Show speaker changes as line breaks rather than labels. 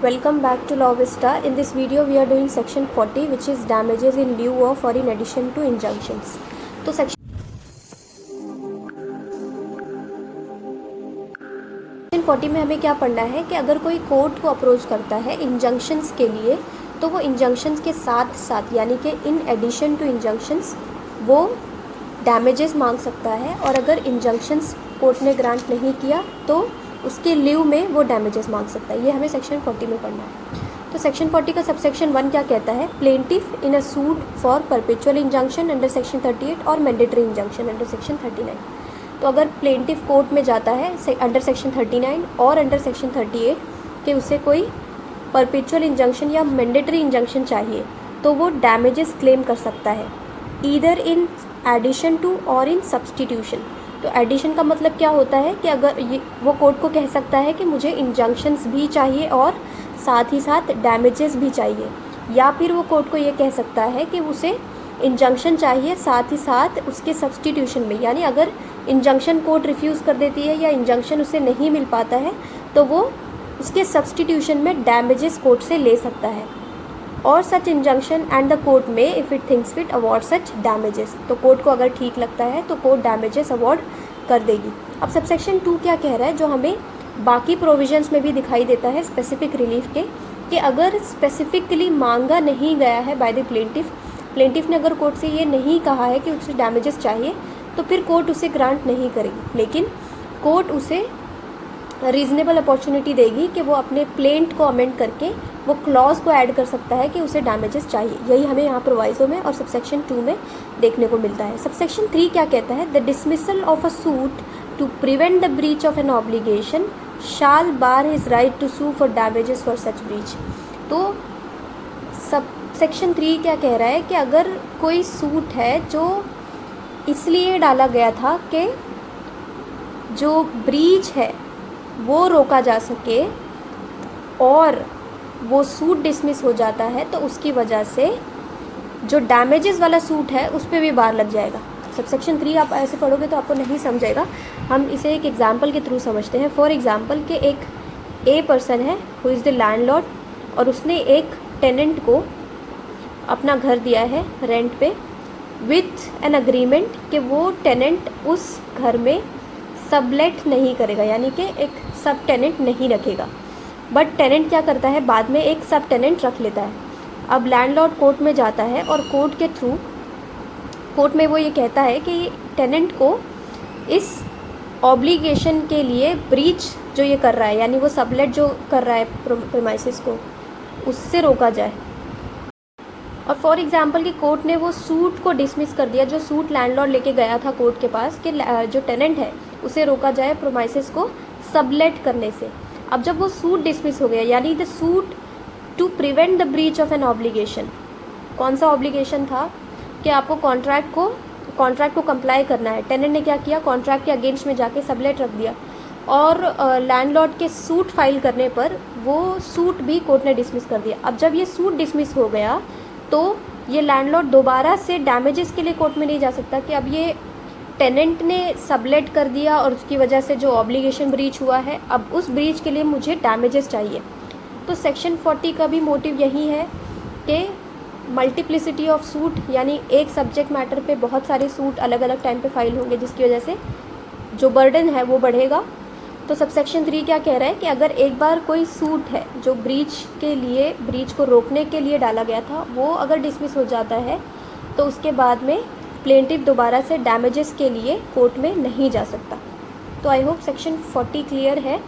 Welcome back to Law Vista. In this video we are doing section 40 which is damages in lieu of or in addition to injunctions. तो section 40 में हमें क्या पढ़ना है कि अगर कोई कोर्ट को अप्रोच करता है इंजंक्शंस के लिए तो वो इंजंक्शंस के साथ साथ यानी कि इन एडिशन टू इंजंक्शंस वो डैमेजेस मांग सकता है, और अगर इंजंक्शंस कोर्ट ने ग्रांट नहीं किया तो उसके लीव में वो डैमेजेस मांग सकता है। ये हमें सेक्शन 40 में पढ़ना है। तो सेक्शन 40 का सबसेक्शन 1 क्या कहता है? Plaintiff in a suit for perpetual injunction under section 38 और मैंडेटरी इंजंक्शन अंडर सेक्शन 39। तो अगर प्लेंटिफ कोर्ट में जाता है अंडर सेक्शन 39 और अंडर सेक्शन 38 कि उसे कोई परपेचुअल इंजंक्शन या मैंडेटरी इंजंक्शन चाहिए तो वो डैमेजेस क्लेम कर सकता है, ईदर इन एडिशन टू और इन सब्सटीट्यूशन। तो एडिशन का मतलब क्या होता है कि अगर ये वो कोर्ट को कह सकता है कि मुझे इंजंक्शंस भी चाहिए और साथ ही साथ डैमेजेस भी चाहिए, या फिर वो कोर्ट को ये कह सकता है कि उसे इंजंक्शन चाहिए साथ ही साथ उसके सब्सटीट्यूशन में, यानी अगर इंजंक्शन कोर्ट रिफ्यूज़ कर देती है या इंजंक्शन उसे नहीं मिल पाता है तो वो उसके सब्सटीट्यूशन में डैमेजेस कोर्ट से ले सकता है। और सच इंजंक्शन एंड द कोर्ट में if it thinks fit award such damages. तो कोर्ट को अगर ठीक लगता है तो कोर्ट डैमेजेस अवॉर्ड कर देगी। अब सबसेक्शन 2 क्या कह रहा है, जो हमें बाकी प्रोविजंस में भी दिखाई देता है स्पेसिफिक रिलीफ के, कि अगर स्पेसिफिकली मांगा नहीं गया है बाय द प्लेंटिफ ने अगर कोर्ट से ये नहीं कहा है कि उसे डैमेजेस चाहिए तो फिर कोर्ट उसे ग्रांट नहीं करेगी, लेकिन कोर्ट उसे रीज़नेबल अपॉर्चुनिटी देगी कि वो अपने प्लेंट को अमेंड करके वो क्लॉज को ऐड कर सकता है कि उसे डैमेजेस चाहिए। यही हमें यहाँ प्रोवाइजो में और सबसेक्शन 2 में देखने को मिलता है। सबसेक्शन 3 क्या कहता है? The dismissal of a suit to prevent the breach of an obligation shall bar his right to sue for damages for such breach. तो सबसेक्शन 3 क्या कह रहा है कि अगर कोई सूट है जो इसलिए डाला गया था कि जो ब्रीच है वो रोका जा सके और वो सूट डिसमिस हो जाता है तो उसकी वजह से जो डैमेजेस वाला सूट है उस पर भी बार लग जाएगा। सबसेक्शन 3 आप ऐसे पढ़ोगे तो आपको नहीं समझेगा, हम इसे एक एग्जांपल के थ्रू समझते हैं। फॉर एग्जांपल कि एक ए पर्सन है हु इज़ द लैंडलॉर्ड और उसने एक टेनेंट को अपना घर दिया है रेंट पे विथ एन अग्रीमेंट कि वो टेनेंट उस घर में सबलेट नहीं करेगा, यानी कि एक सब टेनेंट नहीं रखेगा। बट टेनेंट क्या करता है, बाद में एक सब टेनेंट रख लेता है। अब लैंडलॉर्ड कोर्ट में जाता है और कोर्ट के थ्रू कोर्ट में वो ये कहता है कि टेनेंट को इस ऑब्लिगेशन के लिए ब्रीच जो ये कर रहा है, यानी वो सबलेट जो कर रहा है प्रीमाइसेस को, उससे रोका जाए। और फॉर एग्जांपल कि कोर्ट ने वो सूट को डिसमिस कर दिया, जो सूट लैंडलॉर्ड लेके गया था कोर्ट के पास कि जो टेनेंट है उसे रोका जाए प्रीमाइसेस को सबलेट करने से। अब जब वो सूट डिसमिस हो गया, यानी the suit to prevent the breach of an obligation, कौन सा ऑब्लिगेशन था कि आपको कॉन्ट्रैक्ट को कंप्लाई करना है। टेनेंट ने क्या किया, कॉन्ट्रैक्ट के अगेंस्ट में जाके सबलेट रख दिया और लैंडलॉर्ड के सूट फाइल करने पर वो सूट भी कोर्ट ने डिसमिस कर दिया। अब जब ये सूट डिसमिस हो गया तो ये लैंडलॉर्ड दोबारा से डैमेजेस के लिए कोर्ट में नहीं जा सकता कि अब ये टेनेंट ने सबलेट कर दिया और उसकी वजह से जो ऑब्लिगेशन ब्रीच हुआ है, अब उस ब्रीच के लिए मुझे डैमेजेस चाहिए। तो सेक्शन 40 का भी मोटिव यही है कि मल्टीप्लिसिटी ऑफ सूट, यानी एक सब्जेक्ट मैटर पे बहुत सारे सूट अलग अलग टाइम पे फाइल होंगे जिसकी वजह से जो बर्डन है वो बढ़ेगा। तो सबसेक्शन 3 क्या कह रहा है कि अगर एक बार कोई सूट है जो ब्रीच को रोकने के लिए डाला गया था वो अगर डिसमिस हो जाता है तो उसके बाद में प्लेंटिफ दोबारा से डैमेजेस के लिए कोर्ट में नहीं जा सकता। तो आई होप सेक्शन 40 क्लियर है।